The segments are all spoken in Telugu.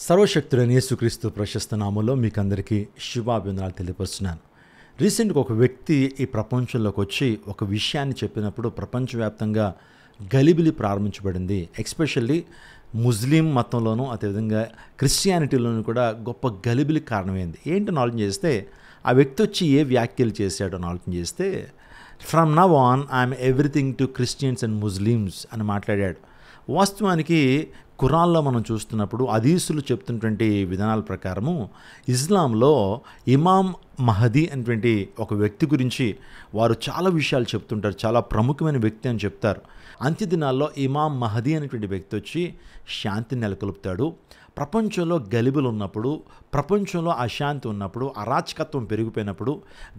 సర్వశక్తుడైన యేసుక్రీస్తు ప్రశస్త నామంలో మీకు అందరికీ శుభాభివందనాలు తెలియపరుస్తున్నాను. రీసెంట్గా ఒక వ్యక్తి ఈ ప్రపంచంలోకి వచ్చి ఒక విషయాన్ని చెప్పినప్పుడు ప్రపంచవ్యాప్తంగా గలిబిలి ప్రారంభించబడింది. ఎస్పెషల్లీ ముస్లిం మతంలోనూ అదేవిధంగా క్రిస్టియానిటీలోనూ కూడా గొప్ప గలిబిలికి కారణమైంది. ఏంటని ఆలోచన చేస్తే ఆ వ్యక్తి వచ్చి ఏ వ్యాఖ్యలు చేశాడో ఆలోచన చేస్తే from now on I'm everything to Christians and Muslims అని మాట్లాడాడు. వాస్తవానికి ఖురాన్లో మనం చూస్తున్నప్పుడు హదీసులు చెప్తున్నటువంటి విధానాల ప్రకారము ఇస్లాంలో ఇమాం మహదీ అనేటువంటి ఒక వ్యక్తి గురించి వారు చాలా విషయాలు చెప్తుంటారు. చాలా ప్రముఖమైన వ్యక్తి అని చెప్తారు. అంత్యదినాల్లో ఇమాం మహదీ అనేటువంటి వ్యక్తి వచ్చి శాంతిని నెలకొల్పుతాడు. ప్రపంచంలో గలిబిలు ఉన్నప్పుడు, ప్రపంచంలో అశాంతి ఉన్నప్పుడు, అరాచకత్వం పెరిగిపోయినప్పుడు,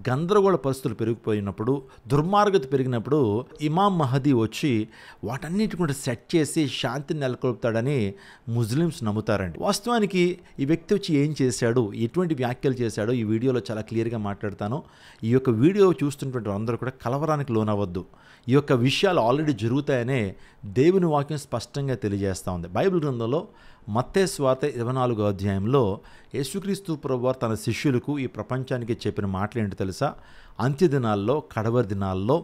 గందరగోళ పరిస్థితులు పెరిగిపోయినప్పుడు, దుర్మార్గత పెరిగినప్పుడు ఇమాం మహదీ వచ్చి వాటన్నిటి కూడా సెట్ చేసి శాంతిని నెలకొల్పుతాడని ముస్లిమ్స్ నమ్ముతారండి. వాస్తవానికి ఈ వ్యక్తి వచ్చి ఏం చేశాడు, ఎటువంటి వ్యాఖ్యలు చేశాడో ఈ వీడియోలో చాలా క్లియర్గా మాట్లాడతాను. ఈ యొక్క వీడియో చూస్తున్నటువంటి అందరూ కూడా కలవరానికి లోనవద్దు. ఈ యొక్క విషయాలు ఆల్రెడీ జరుగుతాయనే దేవుని వాక్యం స్పష్టంగా తెలియజేస్తూ ఉంది. బైబిల్ గ్రంథంలో మత్తయి సువార్త 24వ అధ్యాయంలో యేసుక్రీస్తు ప్రభువారు తన శిష్యులకు ఈ ప్రపంచానికి చెప్పిన మాటలు ఏంటో తెలుసా? అంత్యదినాల్లో, కడవరి దినాల్లో,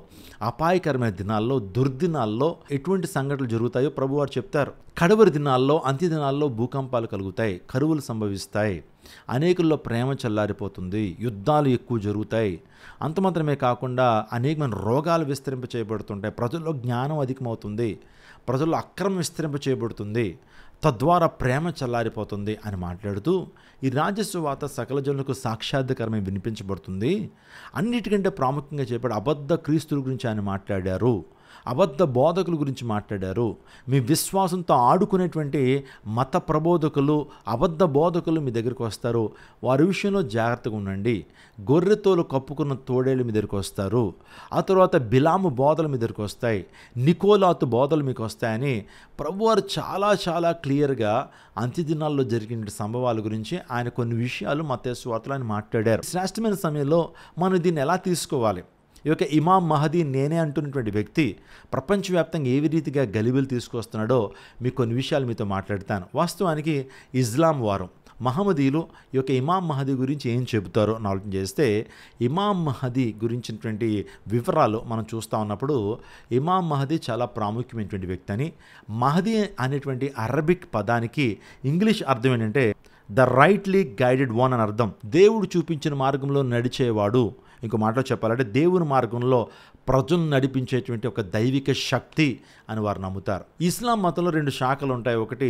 అపాయకరమైన దినాల్లో, దుర్దినాల్లో ఎటువంటి సంఘటనలు జరుగుతాయో ప్రభువారు చెప్తారు. కడవరి దినాల్లో, అంత్యదినాల్లో భూకంపాలు కలుగుతాయి, కరువులు సంభవిస్తాయి, అనేకుల్లో ప్రేమ చల్లారిపోతుంది, యుద్ధాలు ఎక్కువ జరుగుతాయి. అంత మాత్రమే కాకుండా అనేకమైన రోగాలు విస్తరింప చేయబడుతుంటాయి, ప్రజల్లో జ్ఞానం అధికమవుతుంది, ప్రజల్లో అక్రమం విస్తరింప చేయబడుతుంది, తద్వారా ప్రేమ చల్లారిపోతుంది అని మాట్లాడుతూ ఈ రాజసువార్త సకల జనులకు సాక్షాత్కారమై వినిపించబడుతుంది. అన్నిటికంటే ప్రాముఖ్యంగా చెప్పాడు అబద్ధ క్రీస్తుల గురించి ఆయన మాట్లాడారు, అబద్ధ బోధకుల గురించి మాట్లాడారు. మీ విశ్వాసంతో ఆడుకునేటువంటి మత ప్రబోధకులు, అబద్ధ బోధకులు మీ దగ్గరికి వస్తారు. వారి విషయంలో జాగ్రత్తగా ఉండండి. గొర్రెతోలు కప్పుకున్న తోడేళ్ళు మీ దగ్గరికి వస్తారు. ఆ తర్వాత బిలాము బోధలు మీ దగ్గరికి వస్తాయి, నికోలాతు బోధలు మీకు వస్తాయని ప్రభువారు చాలా క్లియర్గా అంత్యదినాల్లో జరిగిన సంభవాల గురించి ఆయన కొన్ని విషయాలు మత్తయి సువార్తలో ఆయన మాట్లాడారు. శ్రేష్టమైన సమయంలో మనం దీన్ని ఎలా తీసుకోవాలి? ఈ యొక్క ఇమాం మహదీ నేనే అంటున్నటువంటి వ్యక్తి ప్రపంచవ్యాప్తంగా ఏ రీతిగా గలిబిలు తీసుకొస్తున్నాడో మీకు కొన్ని విషయాలు మీతో మాట్లాడతాను. వాస్తవానికి ఇస్లాం వారం మహమ్మదీయులు ఈ యొక్క ఇమాం మహదీ గురించి ఏం చెబుతారో ఆలోచన చేస్తే ఇమాం మహదీ గురించినటువంటి వివరాలు మనం చూస్తూ ఉన్నప్పుడు ఇమాం మహదీ చాలా ప్రాముఖ్యమైనటువంటి వ్యక్తి అని, మహదీ అనేటువంటి అరబిక్ పదానికి ఇంగ్లీష్ అర్థం ఏంటంటే ద రైట్లీ గైడెడ్ వన్ అని అర్థం. దేవుడు చూపించిన మార్గంలో నడిచేవాడు. ఇంకో మాటలో చెప్పాలంటే దేవుని మార్గంలో ప్రజలను నడిపించేటువంటి ఒక దైవిక శక్తి అని వారు నమ్ముతారు. ఇస్లాం మతంలో 2 శాఖలు ఉంటాయి. ఒకటి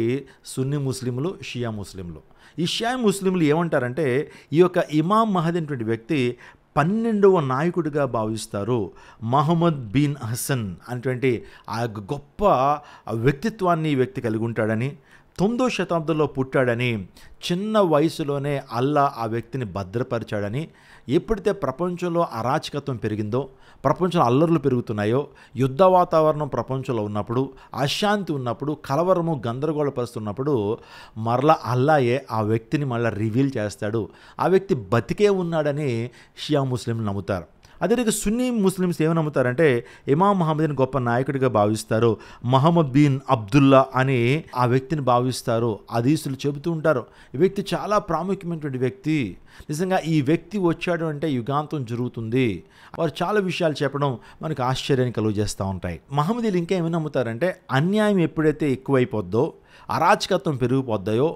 సున్నీ ముస్లింలు, షియా ముస్లింలు. ఈ షియా ముస్లింలు ఏమంటారంటే ఈ యొక్క ఇమాం మహదీ అనేటువంటి వ్యక్తి 12వ నాయకుడిగా భావిస్తారు. మహమ్మద్ బిన్ హసన్ అనేటువంటి ఆ గొప్ప వ్యక్తిత్వాన్ని ఈ వ్యక్తి కలిగి ఉంటాడని, 9వ శతాబ్దంలో పుట్టాడని, చిన్న వయసులోనే అల్లా ఆ వ్యక్తిని భద్రపరిచాడని, ఎప్పుడైతే ప్రపంచంలో అరాచకత్వం పెరిగిందో, ప్రపంచంలో అల్లర్లు పెరుగుతున్నాయో, యుద్ధ వాతావరణం ప్రపంచంలో ఉన్నప్పుడు, అశాంతి ఉన్నప్పుడు, కలవరము గందరగోళ పరిస్తున్నప్పుడు మరలా అల్లాయే ఆ వ్యక్తిని మళ్ళీ రివీల్ చేస్తాడు. ఆ వ్యక్తి బతికే ఉన్నాడని షియా ముస్లింలు నమ్ముతారు. అదే రీతిగా సున్నీ ముస్లిమ్స్ ఏమని నమ్ముతారంటే ఇమాం మహమ్మదీని గొప్ప నాయకుడిగా భావిస్తారు. మహమ్మద్ బిన్ అబ్దుల్లా అని ఆ వ్యక్తిని భావిస్తారు. హదీసులు చెబుతూ ఉంటారు ఈ వ్యక్తి చాలా ప్రాముఖ్యమైనటువంటి వ్యక్తి, నిజంగా ఈ వ్యక్తి వచ్చాడు అంటే యుగాంతం జరుగుతుంది. వారు చాలా విషయాలు చెప్పడం మనకు ఆశ్చర్యాన్ని కలుగజేస్తూ ఉంటాయి. మహమ్మదీలు ఇంకా ఏమని నమ్ముతారంటే అన్యాయం ఎప్పుడైతే ఎక్కువైపోద్దో, అరాచకత్వం పెరిగిపోద్దాయో,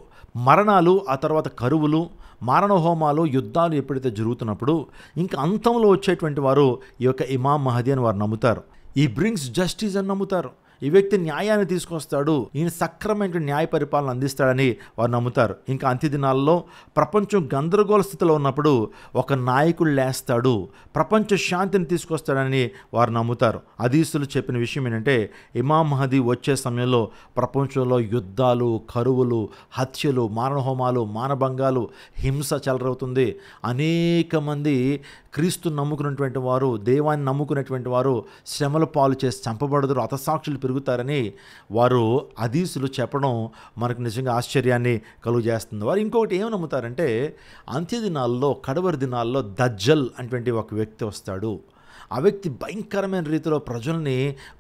మరణాలు, ఆ తర్వాత కరువులు, మారణ హోమాలు, యుద్ధాలు ఎప్పుడైతే జరుగుతున్నప్పుడు ఇంకా అంతంలో వచ్చేటువంటి వారు ఈ యొక్క ఇమాం మహదీ అని వారు నమ్ముతారు. ఈ బ్రింగ్స్ జస్టిస్ అని నమ్ముతారు. ఈ వ్యక్తి న్యాయాన్ని తీసుకొస్తాడు, ఈయన సక్రమైన న్యాయ పరిపాలన అందిస్తాడని వారు నమ్ముతారు. ఇంకా అంత్యదినాల్లో ప్రపంచం గందరగోళ స్థితిలో ఉన్నప్పుడు ఒక నాయకుడు లేస్తాడు, ప్రపంచ శాంతిని తీసుకొస్తాడని వారు నమ్ముతారు. హదీసులు చెప్పిన విషయం ఏంటంటే ఇమాం మహదీ వచ్చే సమయంలో ప్రపంచంలో యుద్ధాలు, కరువులు, హత్యలు, మారణహోమాలు, మానభంగాలు, హింస చెలరవుతుంది. అనేక మంది క్రీస్తు నమ్ముకున్నటువంటి వారు, దేవాన్ని నమ్ముకున్నటువంటి వారు శ్రమల పాలు చేసి చంపబడదురు, హతసాక్షులు పెరుగుతారని వారు హదీసులు చెప్పడం మనకు నిజంగా ఆశ్చర్యాన్ని కలుగజేస్తుంది. వారు ఇంకొకటి ఏమి నమ్ముతారంటే అంత్యదినాల్లో, కడవరి దినాల్లో దజ్జల్ అనేటువంటి ఒక వ్యక్తి వస్తాడు. ఆ వ్యక్తి భయంకరమైన రీతిలో ప్రజల్ని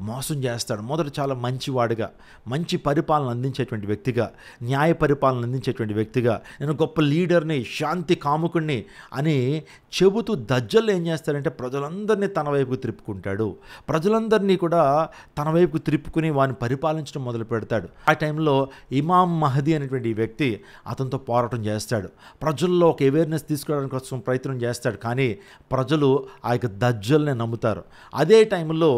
మోసం చేస్తాడు. మొదట చాలా మంచివాడిగా, మంచి పరిపాలన అందించేటువంటి వ్యక్తిగా, న్యాయ పరిపాలన అందించేటువంటి వ్యక్తిగా, నేను గొప్ప లీడర్ని, శాంతి కాముకుడిని అని చెబుతూ దజ్జల్ ఏం చేస్తాడంటే ప్రజలందరినీ తన వైపుకు త్రిప్పుకుంటాడు. ప్రజలందరినీ కూడా తన వైపుకు త్రిప్పుకుని వారిని పరిపాలించడం మొదలు పెడతాడు. ఆ టైంలో ఇమాం మహదీ అనేటువంటి ఈ వ్యక్తి అతనితో పోరాటం చేస్తాడు. ప్రజల్లో ఒక అవేర్నెస్ తీసుకురావడానికి కోసం ప్రయత్నం చేస్తాడు. కానీ ప్రజలు ఆ యొక్క దజ్జల్ని నమ్ముతారు. అదే టైంలో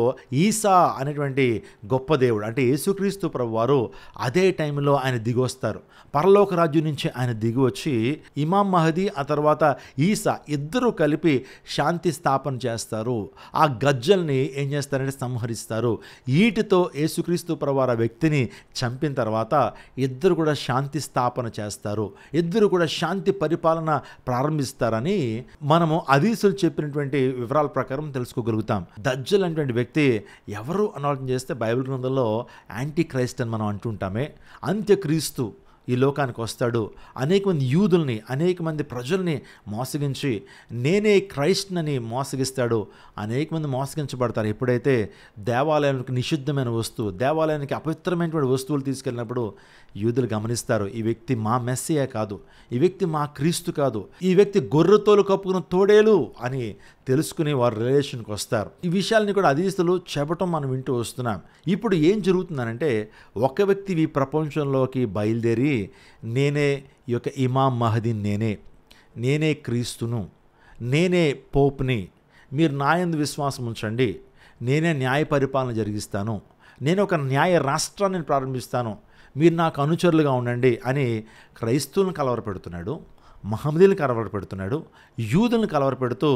ఈసా అనేటువంటి గొప్ప దేవుడు అంటే యేసుక్రీస్తు ప్రభువారు అదే టైంలో ఆయన దిగొస్తారు. పరలోక రాజ్యం నుంచి ఆయన దిగి వచ్చి ఇమాం మహదీ ఆ తర్వాత ఈసా ఇద్దరూ కలిపి శాంతి స్థాపన చేస్తారు. ఆ గజ్జల్ని ఏం చేస్తారంటే సంహరిస్తారు. ఈటితో యేసుక్రీస్తు ప్రభువారు ఆ వ్యక్తిని చంపిన తర్వాత ఇద్దరు కూడా శాంతి స్థాపన చేస్తారు. ఇద్దరు కూడా శాంతి పరిపాలన ప్రారంభిస్తారని మనము హదీసులు చెప్పినటువంటి వివరాల ప్రకారం తెలుసుకోగలుగుతాం. దజ్జల్ అనేటువంటి వ్యక్తి ఎవరు అని ఆలోచన చేస్తే బైబిల్ గ్రంథంలో యాంటీ క్రైస్ట్ అని మనం అంటుంటామే. అంత్యక్రీస్తు ఈ లోకానికి వస్తాడు. అనేక మంది యూదుల్ని, అనేక మంది ప్రజల్ని మోసగించి నేనే క్రైస్ట్నని మోసగిస్తాడు. అనేక మంది మోసగించబడతారు. ఎప్పుడైతే దేవాలయానికి నిషిద్ధమైన వస్తువు, దేవాలయానికి అపవిత్రమైనటువంటి వస్తువులు తీసుకెళ్ళినప్పుడు యూదులు గమనిస్తారు, ఈ వ్యక్తి మా మెస్సియా కాదు, ఈ వ్యక్తి మా క్రీస్తు కాదు, ఈ వ్యక్తి గొర్రెతోలు కప్పుకున్న తోడేలు అని తెలుసుకుని వారు రిలేషన్కి వస్తారు. ఈ విషయాలని కూడా హదీసులు చెప్పటం మనం వింటూ వస్తున్నాం. ఇప్పుడు ఏం జరుగుతుందనంటే ఒక వ్యక్తి ఈ ప్రపంచంలోకి బయలుదేరి నేనే ఈ యొక్క ఇమాం మహదీని, నేనే క్రీస్తును, నేనే పోప్ని, మీరు నా యందు విశ్వాసం ఉంచండి, నేనే న్యాయ పరిపాలన జరిగిస్తాను, నేను ఒక న్యాయ రాష్ట్రాన్ని ప్రారంభిస్తాను, మీరు నాకు అనుచరులుగా ఉండండి అని క్రైస్తవులను కలవరపెడుతున్నాడు, మహమ్మదీలను కలవరపెడుతున్నాడు, యూదులను కలవరపెడుతూ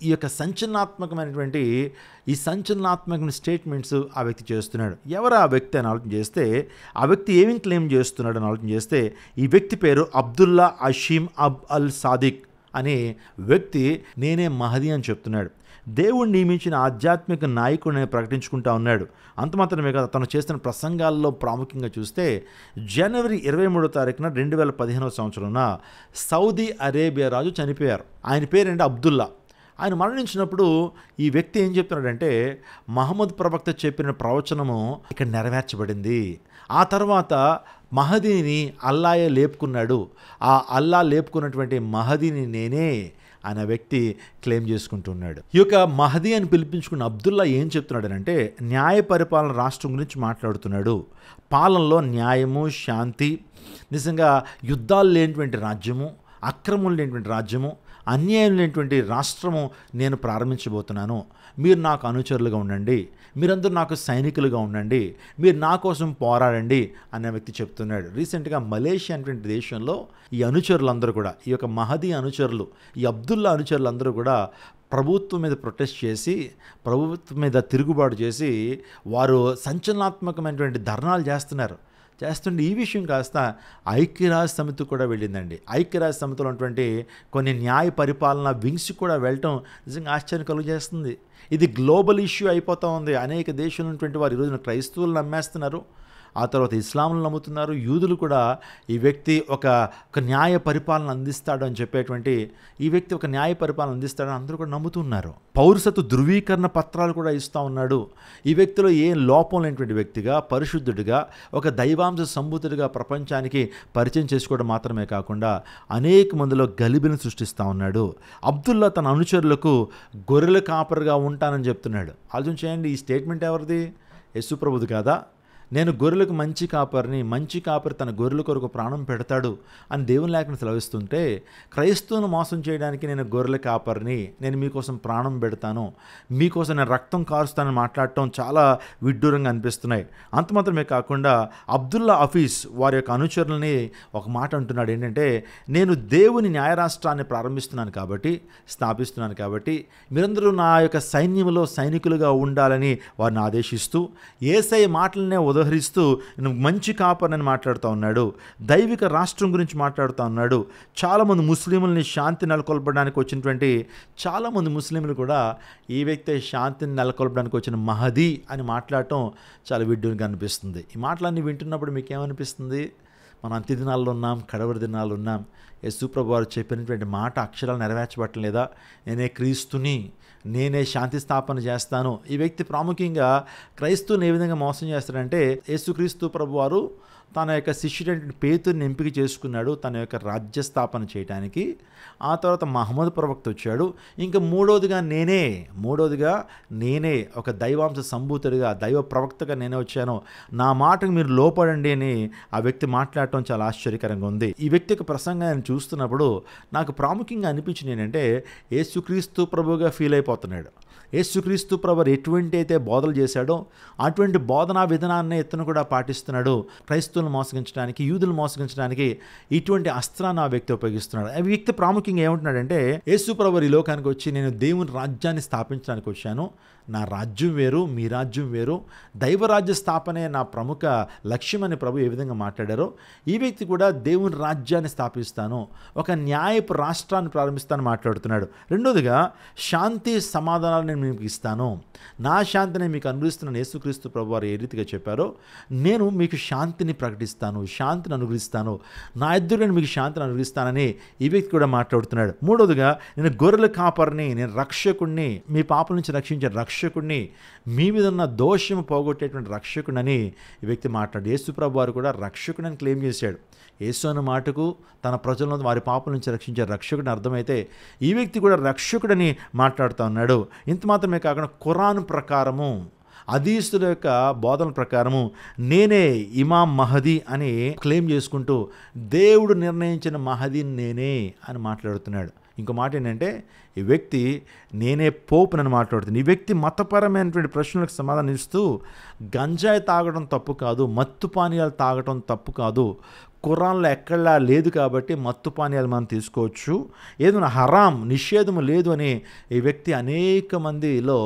ఈ యొక్క సంచలనాత్మకమైనటువంటి స్టేట్మెంట్స్ ఆ వ్యక్తి చేస్తున్నాడు. ఎవరు ఆ వ్యక్తి అని ఆలోచన చేస్తే ఆ వ్యక్తి ఏమేమి క్లెయిమ్ చేస్తున్నాడు అని ఆలోచన చేస్తే ఈ వ్యక్తి పేరు అబ్దుల్లా అషీమ్ అబ్ అల్ సాదిక్ అనే వ్యక్తి నేనే మహదీ అని చెప్తున్నాడు. దేవుడు నియమించిన ఆధ్యాత్మిక నాయకుడిని ప్రకటించుకుంటా ఉన్నాడు. అంత మాత్రమే కాదు, తను చేస్తున్న ప్రసంగాల్లో ప్రాముఖ్యంగా చూస్తే జనవరి 23వ తారీఖున 2015వ సంవత్సరంలో సౌదీ అరేబియా రాజు చనిపోయారు. ఆయన పేరేంటి అబ్దుల్లా. ఆయన మరణించినప్పుడు ఈ వ్యక్తి ఏం చెప్తున్నాడంటే మహమ్మద్ ప్రవక్త చెప్పిన ప్రవచనము ఇక్కడ నెరవేర్చబడింది. ఆ తర్వాత మహదీని అల్లాయే లేపుకున్నాడు. ఆ అల్లా లేపుకున్నటువంటి మహదీని నేనే అనే వ్యక్తి క్లెయిమ్ చేసుకుంటున్నాడు. ఈ యొక్క మహదీ అని పిలిపించుకున్న అబ్దుల్లా ఏం చెప్తున్నాడనంటే న్యాయ పరిపాలన రాష్ట్రం గురించి మాట్లాడుతున్నాడు. పాలనలో న్యాయము, శాంతి, నిజంగా యుద్ధాలు లేనిటువంటి రాజ్యము, అక్రమం లేనిటువంటి రాజ్యము, అన్యాయం లేనిటువంటి రాష్ట్రము నేను ప్రారంభించబోతున్నాను. మీరు నాకు అనుచరులుగా ఉండండి, మీరందరూ నాకు సైనికులుగా ఉండండి, మీరు నా కోసం పోరాడండి అనే వ్యక్తి చెప్తున్నాడు. రీసెంట్గా మలేషియా అనేటువంటి దేశంలో ఈ అనుచరులందరూ కూడా, ఈ యొక్క మహదీ అనుచరులు, ఈ అబ్దుల్లా అనుచరులందరూ కూడా ప్రభుత్వం మీద ప్రొటెస్ట్ చేసి, ప్రభుత్వం మీద తిరుగుబాటు చేసి వారు సంచలనాత్మకమైనటువంటి ధర్నాలు చేస్తుంటే ఈ విషయం కాస్త ఐక్యరాజ్య సమితి కూడా వెళ్ళిందండి. ఐక్యరాజ్య సమితిలో ఉన్నటువంటి కొన్ని న్యాయ పరిపాలన వింగ్స్ కూడా వెళ్ళటం నిజంగా ఆశ్చర్యం కలుగజేస్తుంది. ఇది గ్లోబల్ ఇష్యూ అయిపోతూ ఉంది. అనేక దేశాలు ఉన్నటువంటి వారు ఈరోజున క్రైస్తవులు నమ్మేస్తున్నారు, ఆ తర్వాత ఇస్లాంలు నమ్ముతున్నారు, యూదులు కూడా ఈ వ్యక్తి ఒక న్యాయ పరిపాలన అందిస్తాడు అని చెప్పేటువంటి ఈ వ్యక్తి ఒక న్యాయ పరిపాలన అందిస్తాడని అందరూ కూడా నమ్ముతున్నారు. పౌరసత్వ ధృవీకరణ పత్రాలు కూడా ఇస్తూ ఉన్నాడు. ఈ వ్యక్తిలో ఏ లోపం లేనటువంటి వ్యక్తిగా, పరిశుద్ధుడిగా, ఒక దైవాంశ సంభూతుడిగా ప్రపంచానికి పరిచయం చేసుకోవడం మాత్రమే కాకుండా అనేక మందిలో గలిబిని సృష్టిస్తూ ఉన్నాడు. అబ్దుల్లా తన అనుచరులకు గొర్రెల కాపరిగా ఉంటానని చెప్తున్నాడు. ఆలోచన చేయండి, ఈ స్టేట్మెంట్ ఎవరిది? యేసుప్రభుది కాదా? నేను గొర్రెలకు మంచి కాపరి తన గొర్రెల కొరకు ప్రాణం పెడతాడు అని దేవుని లేఖనం సెలవిస్తుంటే క్రైస్తవును మోసం చేయడానికి నేను గొర్రెల కాపరిని, నేను మీకోసం ప్రాణం పెడతాను, మీకోసం నేను రక్తం కారుస్తానని మాట్లాడటం చాలా విడ్డూరంగా అనిపిస్తున్నాయి. అంత మాత్రమే కాకుండా అబ్దుల్లా హఫీజ్ వారి యొక్క అనుచరులని ఒక మాట అంటున్నాడు. ఏంటంటే నేను దేవుని న్యాయరాష్ట్రాన్ని స్థాపిస్తున్నాను కాబట్టి మీరందరూ నా యొక్క సైన్యంలో సైనికులుగా ఉండాలని వారిని ఆదేశిస్తూ యేసయ్య మాటలనే ఉదహరిస్తూ మంచి కాపరిని మాట్లాడుతూ ఉన్నాడు. దైవిక రాష్ట్రం గురించి మాట్లాడుతూ ఉన్నాడు. చాలామంది ముస్లింలని శాంతి నెలకొల్పడానికి వచ్చినటువంటి చాలామంది ముస్లింలు కూడా ఈ వ్యక్తి శాంతిని నెలకొల్పడానికి వచ్చిన మహదీ అని మాట్లాడటం చాలా విడ్డూరంగా అనిపిస్తుంది. ఈ మాటలన్నీ వింటున్నప్పుడు మీకు ఏమనిపిస్తుంది? మనం అంత్య దినాల్లో ఉన్నాం, కడవరి దినాల్లో ఉన్నాం. యేసుప్రభు వారు చెప్పినటువంటి మాట అక్షరాలు నెరవేర్చబట్టలేదా? నేనే క్రీస్తుని, నేనే శాంతి స్థాపన చేస్తాను. ఈ వ్యక్తి ప్రాముఖ్యంగా క్రైస్తవుని ఏ విధంగా మోసం చేస్తాడంటే, యేసుక్రీస్తు ప్రభు వారు తన యొక్క శిష్యుడైన పేతురుని ఎంపిక చేసుకున్నాడు తన యొక్క రాజ్య స్థాపన చేయడానికి. ఆ తర్వాత మహమ్మద్ ప్రవక్త వచ్చాడు. ఇంకా మూడోదిగా నేనే ఒక దైవాంశ సంభూతుడిగా, దైవ ప్రవక్తగా నేనే వచ్చాను, నా మాటకు మీరు లోపడండి అని ఆ వ్యక్తి మాట్లాడటం చాలా ఆశ్చర్యకరంగా ఉంది. ఈ వ్యక్తి యొక్క ప్రసంగాన్ని చూస్తున్నప్పుడు నాకు ప్రాముఖ్యంగా అనిపించింది ఏంటంటే, యేసుక్రీస్తు ప్రభుగా ఫీల్ అయిపోతున్నాడు. యేసుక్రీస్తు ప్రభువు ఎటువంటి అయితే బోధలు చేశాడో అటువంటి బోధనా విధానాన్ని ఇతను కూడా పాటిస్తున్నాడు. క్రైస్తవులను మోసగించడానికి, యూదులను మోసగించడానికి ఇటువంటి అస్త్రాన్ని ఆ వ్యక్తి ఉపయోగిస్తున్నాడు. ఆ వ్యక్తి ప్రాముఖ్యంగా ఏమంటున్నాడంటే, యేసు ప్రభువు ఈ లోకానికి వచ్చి నేను దేవుని రాజ్యాన్ని స్థాపించడానికి వచ్చాను, నా రాజ్యం వేరు, మీ రాజ్యం వేరు, దైవరాజ్య స్థాపనే నా ప్రముఖ లక్ష్యమని ప్రభు ఏ విధంగా మాట్లాడారో ఈ వ్యక్తి కూడా దేవుని రాజ్యాన్ని స్థాపిస్తాను, ఒక న్యాయపు రాష్ట్రాన్ని ప్రారంభిస్తాను మాట్లాడుతున్నాడు. రెండోదిగా శాంతి సమాధానాలు నేను మీకు ఇస్తాను, నా శాంతిని మీకు అనుగ్రహిస్తున్నాను. యేసుక్రీస్తు ప్రభు వారు ఏ రీతిగా చెప్పారో నేను మీకు శాంతిని ప్రకటిస్తాను, శాంతిని అనుగ్రహిస్తాను, నా ఎదురుగా మీకు శాంతిని అనుగ్రహిస్తానని ఈ వ్యక్తి కూడా మాట్లాడుతున్నాడు. మూడోదిగా నేను గొర్రెల కాపరిని, నేను రక్షకుడిని, మీ పాపల నుంచి రక్షించే రక్షకుడిని, మీ మీద ఉన్న దోషం పోగొట్టేటువంటి రక్షకుడిని ఈ వ్యక్తి మాట్లాడు. యేసు ప్రభు వారు కూడా రక్షకుడని క్లెయిమ్ చేశాడు. యేసు అన్న మాటకు తన ప్రజలను వారి పాపల నుంచి రక్షించే రక్షకుడిని అర్థమైతే ఈ వ్యక్తి కూడా రక్షకుడని మాట్లాడుతూ ఉన్నాడు. ఇంత మాత్రమే కాకుండా ఖురాన్ ప్రకారము, హదీసుల యొక్క బోధన ప్రకారము నేనే ఇమాం మహదీ అని క్లెయిమ్ చేసుకుంటూ దేవుడు నిర్ణయించిన మహదీని నేనే అని మాట్లాడుతున్నాడు. ఇంకో మాట ఏంటంటే, ఈ వ్యక్తి నేనే పోపునని మాట్లాడుతుంది. ఈ వ్యక్తి మతపరమైనటువంటి ప్రశ్నలకు సమాధానం ఇస్తూ గంజాయి తాగడం తప్పు కాదు, మత్తు పానీయాలు తాగడం తప్పు కాదు, ఖురాన్లో ఎక్కడా లేదు కాబట్టి మత్తు పానీయాలు మనం తీసుకోవచ్చు, ఏదైనా హరాం నిషేధము లేదు అని ఈ వ్యక్తి అనేక మందిలో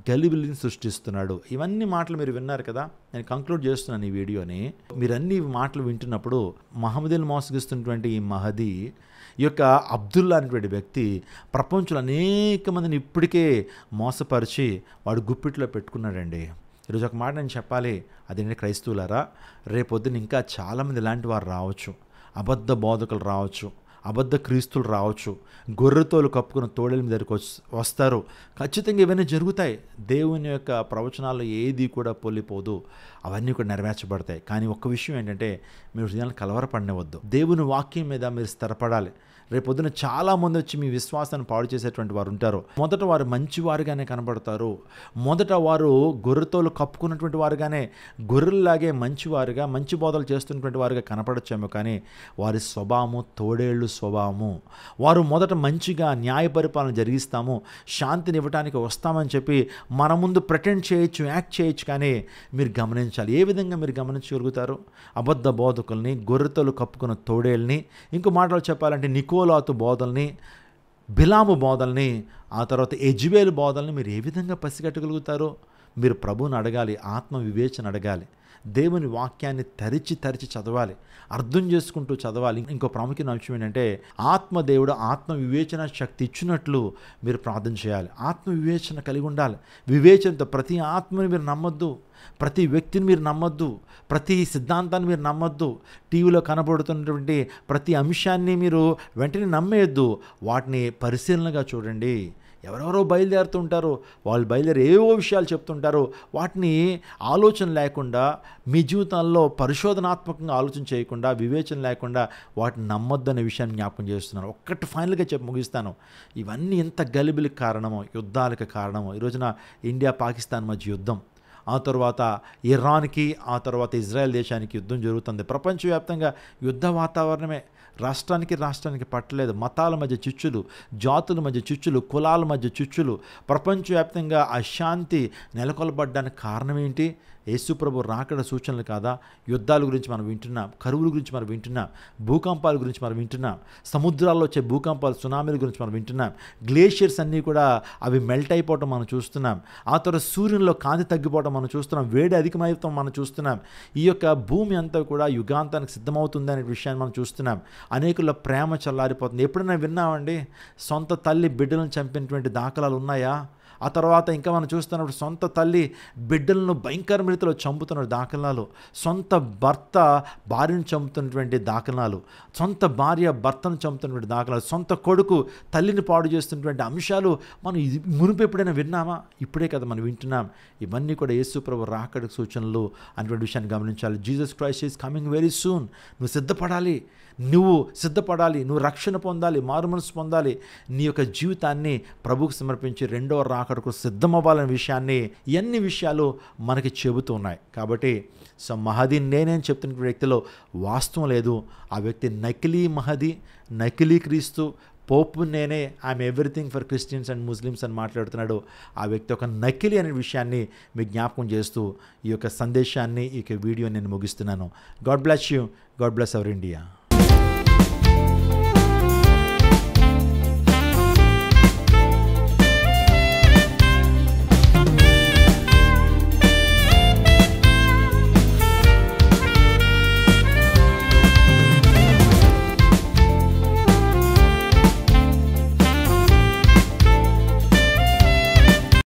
గలిబిలిని సృష్టిస్తున్నాడు. ఇవన్నీ మాటలు మీరు విన్నారు కదా. నేను కంక్లూడ్ చేస్తున్నాను ఈ వీడియోని. మీరు అన్ని మాటలు వింటున్నప్పుడు మహమ్మదీని మోసగిస్తున్నటువంటి ఈ మహదీ, ఈ యొక్క అబ్దుల్లా అనేటువంటి వ్యక్తి ప్రపంచంలో అనేక మందిని ఇప్పటికే మోసపరిచి వాడు గుప్పిట్లో పెట్టుకున్నాడండి. ఈరోజు ఒక మాట నేను చెప్పాలి, అదేంటి క్రైస్తవులారా, రేపొద్దున ఇంకా చాలామంది ఇలాంటి వారు రావచ్చు, అబద్ధ బోధకులు రావచ్చు, అబద్ధ క్రీస్తులు రావచ్చు, గొర్రెతోలు కప్పుకున్న తోడేల మీద దగ్గరికి వస్తారు. ఖచ్చితంగా ఇవన్నీ జరుగుతాయి. దేవుని యొక్క ప్రవచనాల్లో ఏది కూడా పొల్లిపోదు, అవన్నీ కూడా నెరవేర్చబడతాయి. కానీ ఒక్క విషయం ఏంటంటే, మీరు హృదయాన్ని కలవరపడనివద్దు. దేవుని వాక్యం మీద మీరు స్థిరపడాలి. రేపొద్దున చాలామంది వచ్చి మీ విశ్వాసాన్ని పాడు చేసేటువంటి వారు ఉంటారు. మొదట వారు మంచివారుగానే కనబడతారు, మొదట వారు గొర్రెతోలు కప్పుకున్నటువంటి వారుగానే, గొర్రెల్లాగే మంచివారుగా, మంచి బోధలు చేస్తున్నటువంటి వారుగా కనపడచ్చేమో, కానీ వారి స్వభావము తోడేళ్ళు స్వభావము. వారు మొదట మంచిగా న్యాయ పరిపాలన జరిగిస్తాము, శాంతిని ఇవ్వడానికి వస్తామని చెప్పి మన ముందు ప్రిటెండ్ చేయొచ్చు, యాక్ట్ చేయొచ్చు, కానీ మీరు గమనించాలి. ఏ విధంగా మీరు గమనించగలుగుతారు? అబద్ధ బోధకుల్ని, గొర్రెతోలు కప్పుకున్న తోడేళ్ళని, ఇంకో మాటలు చెప్పాలంటే నికోలాతు బోధల్ని, బిలాము బోధల్ని, ఆ తర్వాత యెజ్బేలు బోధల్ని మీరు ఏ విధంగా పసిగట్టగలుగుతారో మీరు ప్రభువుని అడగాలి, ఆత్మ వివేచన అడగాలి, దేవుని వాక్యాన్ని తరిచి చదవాలి, అర్థం చేసుకుంటూ చదవాలి. ఇంకో ప్రాముఖ్యమైన అంశం ఏంటంటే, ఆత్మదేవుడు ఆత్మ వివేచన శక్తి ఇచ్చినట్లు మీరు ప్రార్థన చేయాలి. ఆత్మ వివేచన కలిగి ఉండాలి. వివేచనతో ప్రతి ఆత్మని మీరు నమ్మొద్దు, ప్రతి వ్యక్తిని మీరు నమ్మొద్దు, ప్రతి సిద్ధాంతాన్ని మీరు నమ్మొద్దు, టీవీలో కనబడుతున్నటువంటి ప్రతి అంశాన్ని మీరు వెంటనే నమ్మేయద్దు. వాటిని పరిశీలనగా చూడండి. ఎవరెవరో బయలుదేరుతుంటారు, వాళ్ళు బయలుదేరి ఏవో విషయాలు చెప్తుంటారు. వాటిని ఆలోచన లేకుండా, మీ జీవితాల్లో పరిశోధనాత్మకంగా ఆలోచన చేయకుండా, వివేచన లేకుండా వాటిని నమ్మొద్దనే విషయాన్ని జ్ఞాపకం చేస్తున్నాను. ఒక్కటి ఫైనల్గా చెప్పి ముగిస్తాను. ఇవన్నీ ఎంత గలిబిలికి కారణమో, యుద్ధాలకు కారణమో. ఈరోజున ఇండియా పాకిస్తాన్ మధ్య యుద్ధం, ఆ తర్వాత ఇరాన్కి, ఆ తర్వాత ఇజ్రాయెల్ దేశానికి యుద్ధం జరుగుతుంది. ప్రపంచవ్యాప్తంగా యుద్ధ వాతావరణమే. రాష్ట్రానికి పట్టలేదు. మతాల మధ్య చిచ్చులు, జాతుల మధ్య చిచ్చులు, కులాల మధ్య చిచ్చులు, ప్రపంచవ్యాప్తంగా అశాంతి నెలకొల్పడానికి కారణం ఏంటి? యేసుప్రభు రాకడ సూచనలు కాదా? యుద్ధాల గురించి మనం వింటున్నాం, కరువుల గురించి మనం వింటున్నాం, భూకంపాల గురించి మనం వింటున్నాం, సముద్రాల్లో వచ్చే భూకంపాలు, సునామీల గురించి మనం వింటున్నాం, గ్లేషియర్స్ అన్నీ కూడా అవి మెల్ట్ అయిపోవటం మనం చూస్తున్నాం, ఆ తర్వాత సూర్యునిలో కాంతి తగ్గిపోవడం మనం చూస్తున్నాం, వేడి అధికమైపోవడం మనం చూస్తున్నాం. ఈ యొక్క భూమి అంతా కూడా యుగాంతానికి సిద్ధమవుతుంది అనే విషయాన్ని మనం చూస్తున్నాం. అనేకుల్లో ప్రేమ చల్లారిపోతుంది. ఎప్పుడైనా విన్నామండి సొంత తల్లి బిడ్డలను చంపినటువంటి దాఖలాలు ఉన్నాయా? ఆ తర్వాత ఇంకా మనం చూస్తున్నప్పుడు సొంత తల్లి బిడ్డలను భయంకర రీతిలో చంపుతున్న దాఖలాలు, సొంత భర్త భార్యను చంపుతున్నటువంటి దాఖలాలు, సొంత భార్య భర్తను చంపుతున్నటువంటి దాఖలాలు, సొంత కొడుకు తల్లిని పాడు చేస్తున్నటువంటి అంశాలు మనం మునుపు ఎప్పుడైనా విన్నామా? ఇప్పుడే కదా మనం వింటున్నాం. ఇవన్నీ కూడా యేసు ప్రభు రాకడ సూచనలు అనేటువంటి విషయాన్ని గమనించాలి. Jesus Christ is coming very soon. నువ్వు సిద్ధపడాలి, నువ్వు రక్షణ పొందాలి, మారుమనసు పొందాలి, నీ యొక్క జీవితాన్ని ప్రభువుకు సమర్పించి రెండవ రాకడకు సిద్ధమవ్వాలనే విషయాన్ని ఇవన్నీ విషయాలు మనకి చెబుతూ ఉన్నాయి. కాబట్టి మహదీ నేనేం చెప్తున్న వ్యక్తిలో వాస్తవం లేదు. ఆ వ్యక్తి నకిలీ మహదీ, నకిలీ క్రీస్తు, పోపు నేనే, I'm everything for Christians and Muslims అని మాట్లాడుతున్నాడు. ఆ వ్యక్తి ఒక నకిలీ అనే విషయాన్ని మీకు జ్ఞాపకం చేస్తూ ఈ యొక్క సందేశాన్ని, ఈ యొక్క వీడియో నేను ముగిస్తున్నాను. God bless you. God bless our India.